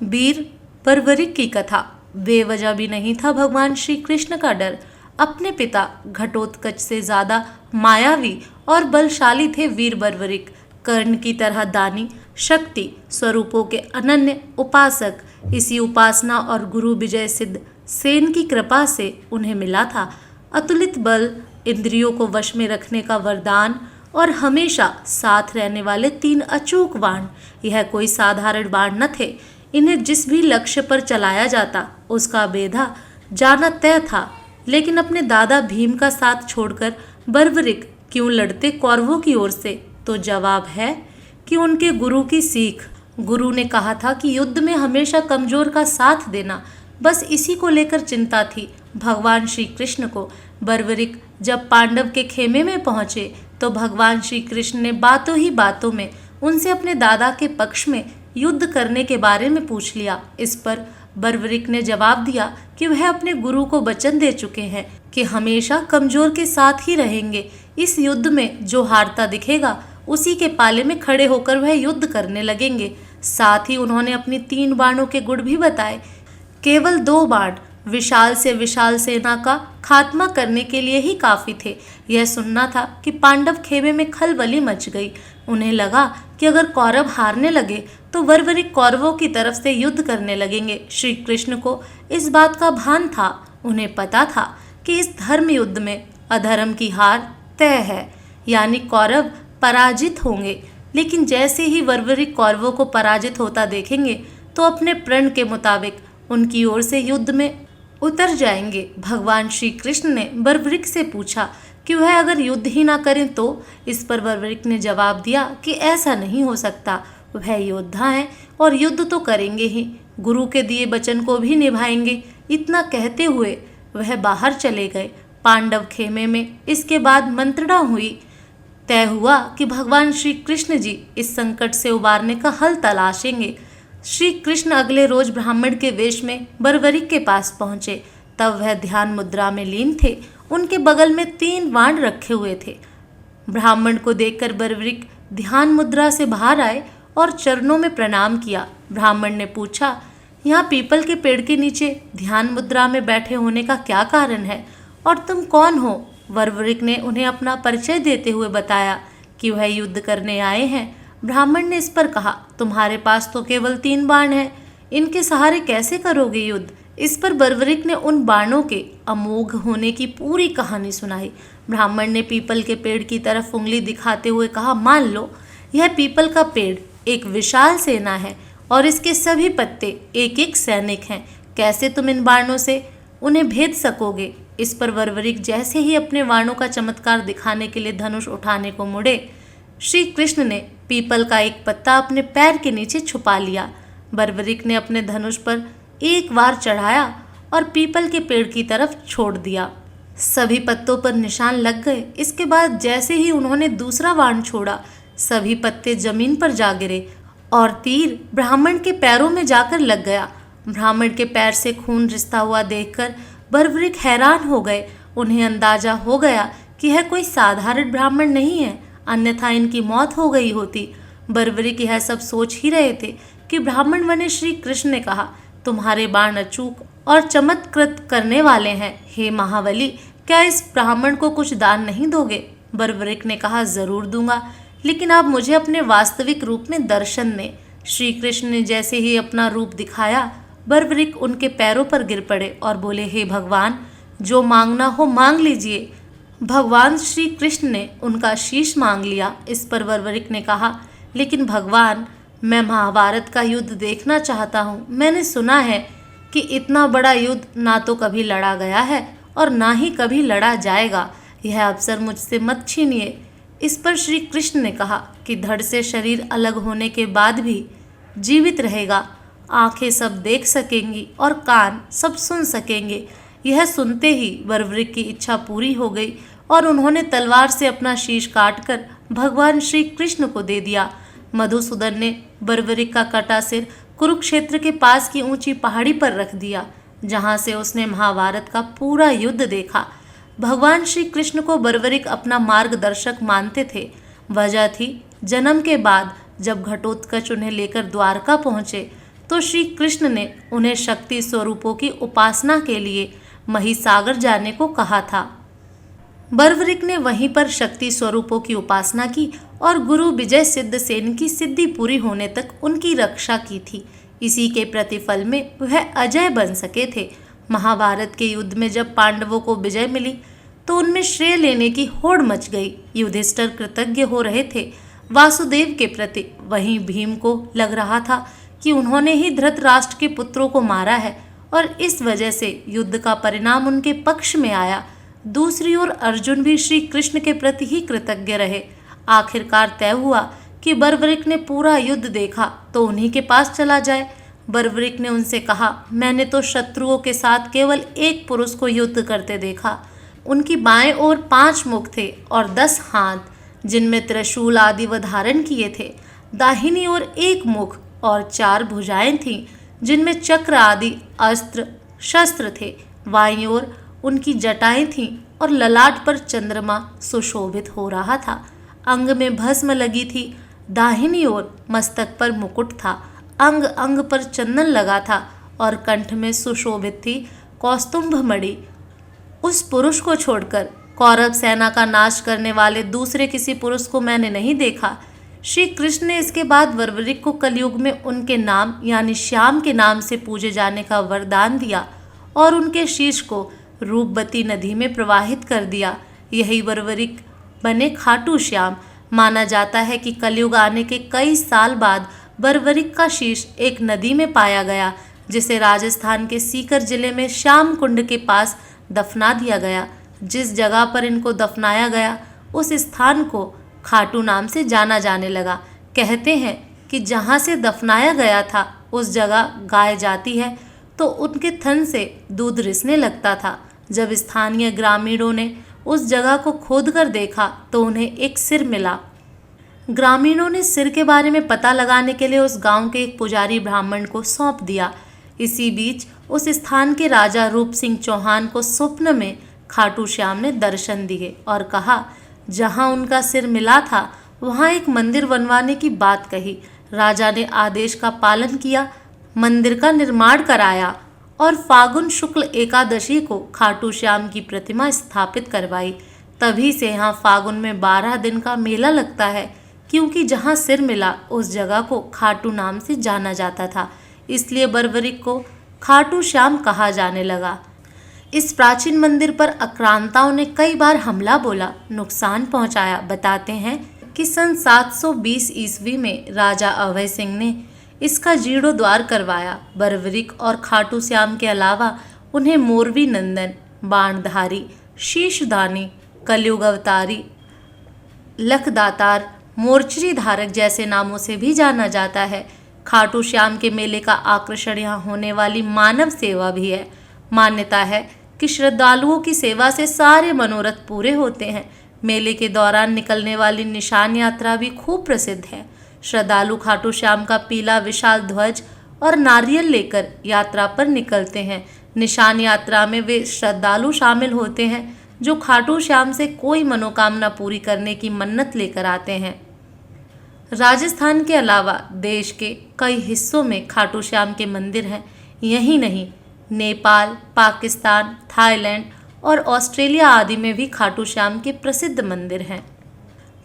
वीर बर्बरिक की कथा। बेवजह भी नहीं था भगवान श्री कृष्ण का डर। अपने पिता घटोत्कच से ज्यादा मायावी और बलशाली थे वीर बर्बरिक। कर्ण की तरह दानी, शक्ति स्वरूपों के अनन्य उपासक। इसी उपासना और गुरु विजय सिद्ध सेन की कृपा से उन्हें मिला था अतुलित बल, इंद्रियों को वश में रखने का वरदान और हमेशा साथ रहने वाले 3 अचूक बाण। यह कोई साधारण बाण न थे। इन्हें जिस भी लक्ष्य पर चलाया जाता उसका बेधा जाना तय था। लेकिन अपने दादा भीम का साथ छोड़कर बर्बरिक क्यों लड़ते कौरवों की ओर से? तो जवाब है कि उनके गुरु की सीख। गुरु ने कहा था कि युद्ध में हमेशा कमजोर का साथ देना, बस इसी को लेकर चिंता थी भगवान श्री कृष्ण को। बर्बरिक जब पांडव के खेमे में पहुंचे तो भगवान श्री कृष्ण ने बातों ही बातों में उनसे अपने दादा के पक्ष में युद्ध करने के बारे में पूछ लिया। इस पर बर्बरिक ने जवाब दिया कि वह अपने गुरु को वचन दे चुके हैं कि हमेशा कमजोर के साथ ही रहेंगे। इस युद्ध में जो हारता दिखेगा उसी के पाले में खड़े होकर वह युद्ध करने लगेंगे। साथ ही उन्होंने अपनी 3 बाणों के गुण भी बताए। केवल 2 बाण विशाल से विशाल सेना का खात्मा करने के लिए ही काफी थे। यह सुनना था कि पांडव खेमे में खलबली मच गई। उन्हें लगा कि अगर कौरव हारने लगे तो बर्बरिक कौरवों की तरफ से युद्ध करने लगेंगे। श्री कृष्ण को इस बात का भान था। उन्हें पता था कि इस धर्म युद्ध में अधर्म की हार तय है, यानी कौरव पराजित होंगे। लेकिन जैसे ही बर्बरिक कौरवों को पराजित होता देखेंगे तो अपने प्रण के मुताबिक उनकी ओर से युद्ध में उतर जाएंगे। भगवान श्री कृष्ण ने बर्बरिक से पूछा कि वह अगर युद्ध ही ना करें तो? इस पर बर्बरिक ने जवाब दिया कि ऐसा नहीं हो सकता। वह योद्धा हैं और युद्ध तो करेंगे ही, गुरु के दिए वचन को भी निभाएंगे। इतना कहते हुए वह बाहर चले गए पांडव खेमे में। इसके बाद मंत्रणा हुई। तय हुआ कि भगवान श्री कृष्ण जी इस संकट से उबारने का हल तलाशेंगे। श्री कृष्ण अगले रोज ब्राह्मण के वेश में बर्बरिक के पास पहुंचे। तब वह ध्यान मुद्रा में लीन थे। उनके बगल में 3 बाण रखे हुए थे। ब्राह्मण को देखकर बर्बरिक ध्यान मुद्रा से बाहर आए और चरणों में प्रणाम किया। ब्राह्मण ने पूछा, यहाँ पीपल के पेड़ के नीचे ध्यान मुद्रा में बैठे होने का क्या कारण है और तुम कौन हो? बर्बरिक ने उन्हें अपना परिचय देते हुए बताया कि वह युद्ध करने आए हैं। ब्राह्मण ने इस पर कहा, तुम्हारे पास तो केवल 3 बाण हैं, इनके सहारे कैसे करोगे युद्ध? इस पर बर्बरिक ने उन बाणों के अमोघ होने की पूरी कहानी सुनाई। ब्राह्मण ने पीपल के पेड़ की तरफ उंगली दिखाते हुए कहा, मान लो यह पीपल का पेड़ एक विशाल सेना है और इसके सभी पत्ते एक एक सैनिक हैं। कैसे तुम इन बाणों से उन्हें भेद सकोगे? इस पर बर्बरिक जैसे ही अपने बाणों का चमत्कार दिखाने के लिए धनुष उठाने को मुड़े, श्री कृष्ण ने पीपल का एक पत्ता अपने पैर के नीचे छुपा लिया। बर्बरिक ने अपने धनुष पर एक बार चढ़ाया और पीपल के पेड़ की तरफ छोड़ दिया। सभी पत्तों पर निशान लग गए। इसके बाद जैसे ही उन्होंने दूसरा बाण छोड़ा, सभी पत्ते जमीन पर जा गिरे और तीर ब्राह्मण के पैरों में जाकर लग गया। ब्राह्मण के पैर से खून रिसता हुआ देखकर बर्बरिक हैरान हो गए। उन्हें अंदाजा हो गया कि यह कोई साधारण ब्राह्मण नहीं है, अन्यथा इनकी मौत हो गई होती। बर्बरिक यह सब सोच ही रहे थे कि ब्राह्मण बने श्री कृष्ण ने कहा, तुम्हारे बाण अचूक और चमत्कृत करने वाले हैं। हे महाबली, क्या इस ब्राह्मण को कुछ दान नहीं दोगे? बर्बरिक ने कहा, जरूर दूंगा, लेकिन आप मुझे अपने वास्तविक रूप में दर्शन दें। श्री कृष्ण ने जैसे ही अपना रूप दिखाया, बर्बरिक उनके पैरों पर गिर पड़े और बोले, हे भगवान, जो मांगना हो मांग लीजिए। भगवान श्री कृष्ण ने उनका शीश मांग लिया। इस पर बर्बरिक ने कहा, लेकिन भगवान, मैं महाभारत का युद्ध देखना चाहता हूँ। मैंने सुना है कि इतना बड़ा युद्ध ना तो कभी लड़ा गया है और ना ही कभी लड़ा जाएगा। यह अवसर मुझसे मत छीनिए। इस पर श्री कृष्ण ने कहा कि धड़ से शरीर अलग होने के बाद भी जीवित रहेगा। आंखें सब देख सकेंगी और कान सब सुन सकेंगे। यह सुनते ही बर्बरिक की इच्छा पूरी हो गई और उन्होंने तलवार से अपना शीश काटकर भगवान श्री कृष्ण को दे दिया। मधुसूदन ने बर्बरिक का कटा सिर कुरुक्षेत्र के पास की ऊंची पहाड़ी पर रख दिया, जहां से उसने महाभारत का पूरा युद्ध देखा। भगवान श्री कृष्ण को बर्बरिक अपना मार्गदर्शक मानते थे। वजह थी, जन्म के बाद जब घटोत्कच उन्हें लेकर द्वारका पहुंचे तो श्री कृष्ण ने उन्हें शक्ति स्वरूपों की उपासना के लिए महिसागर जाने को कहा था। बर्बरिक ने वहीं पर शक्ति स्वरूपों की उपासना की और गुरु विजय सिद्ध सेन की सिद्धि पूरी होने तक उनकी रक्षा की थी। इसी के प्रतिफल में वह अजय बन सके थे। महाभारत के युद्ध में जब पांडवों को विजय मिली तो उनमें श्रेय लेने की होड़ मच गई। युधिष्ठिर कृतज्ञ हो रहे थे वासुदेव के प्रति, वहीं भीम को लग रहा था कि उन्होंने ही धृतराष्ट्र के पुत्रों को मारा है और इस वजह से युद्ध का परिणाम उनके पक्ष में आया। दूसरी ओर अर्जुन भी श्री कृष्ण के प्रति ही कृतज्ञ रहे। आखिरकार तय हुआ कि बर्बरिक ने पूरा युद्ध देखा तो उन्हीं के पास चला जाए। बर्बरिक ने उनसे कहा, मैंने तो शत्रुओं के साथ केवल एक पुरुष को युद्ध करते देखा। उनकी बाएं ओर 5 मुख थे और 10 हाथ, जिनमें त्रिशूल आदि व धारण किए थे। दाहिनी ओर 1 मुख और 4 भुजाएं थीं, जिनमें चक्र आदि अस्त्र शस्त्र थे। बाईं ओर उनकी जटाएं थीं और ललाट पर चंद्रमा सुशोभित हो रहा था। अंग में भस्म लगी थी। दाहिनी ओर मस्तक पर मुकुट था, अंग अंग पर चंदन लगा था और कंठ में सुशोभित थी कौस्तुभ मणि। उस पुरुष को छोड़कर कौरव सेना का नाश करने वाले दूसरे किसी पुरुष को मैंने नहीं देखा। श्री कृष्ण ने इसके बाद बर्बरिक को कलयुग में उनके नाम यानी श्याम के नाम से पूजे जाने का वरदान दिया और उनके शीश को रूपवती नदी में प्रवाहित कर दिया। यही बर्बरिक बने खाटू श्याम। माना जाता है कि कलयुग आने के कई साल बाद बर्बरिक का शीश एक नदी में पाया गया, जिसे राजस्थान के सीकर जिले में श्याम कुंड के पास दफना दिया गया। जिस जगह पर इनको दफनाया गया उस स्थान को खाटू नाम से जाना जाने लगा। कहते हैं कि जहाँ से दफनाया गया था उस जगह गाय जाती है तो उनके थन से दूध रिसने लगता था। जब स्थानीय ग्रामीणों ने उस जगह को खोदकर देखा तो उन्हें एक सिर मिला। ग्रामीणों ने सिर के बारे में पता लगाने के लिए उस गांव के एक पुजारी ब्राह्मण को सौंप दिया। इसी बीच उस स्थान के राजा रूप सिंह चौहान को स्वप्न में खाटू श्याम ने दर्शन दिए और कहा, जहां उनका सिर मिला था वहां एक मंदिर बनवाने की बात कही। राजा ने आदेश का पालन किया, मंदिर का निर्माण कराया और फागुन शुक्ल एकादशी को खाटू श्याम की प्रतिमा स्थापित करवाई। तभी से यहाँ फागुन में 12 दिन का मेला लगता है, क्योंकि जहाँ सिर मिला उस जगह को खाटू नाम से जाना जाता था। इसलिए बर्बरिक को खाटू श्याम कहा जाने लगा। इस प्राचीन मंदिर पर आक्रांताओं ने कई बार हमला बोला, नुकसान पहुंचाया। बताते हैं कि सन 720 ईस्वी में राजा अभय सिंह ने इसका जीर्णोद्धार करवाया। बर्बरिक और खाटू श्याम के अलावा उन्हें मोरवी नंदन, बाणधारी, शीशदानी, कलयुग अवतारी, लखदातार, मोर्चरी धारक जैसे नामों से भी जाना जाता है। खाटू श्याम के मेले का आकर्षण यहाँ होने वाली मानव सेवा भी है। मान्यता है कि श्रद्धालुओं की सेवा से सारे मनोरथ पूरे होते हैं। मेले के दौरान निकलने वाली निशान यात्रा भी खूब प्रसिद्ध है। श्रद्धालु खाटू श्याम का पीला विशाल ध्वज और नारियल लेकर यात्रा पर निकलते हैं। निशान यात्रा में वे श्रद्धालु शामिल होते हैं जो खाटू श्याम से कोई मनोकामना पूरी करने की मन्नत लेकर आते हैं। राजस्थान के अलावा देश के कई हिस्सों में खाटू श्याम के मंदिर हैं। यही नहीं, नेपाल, पाकिस्तान, थाईलैंड और ऑस्ट्रेलिया आदि में भी खाटू श्याम के प्रसिद्ध मंदिर हैं।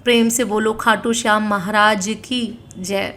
प्रेम से बोलो खाटू श्याम महाराज की जय।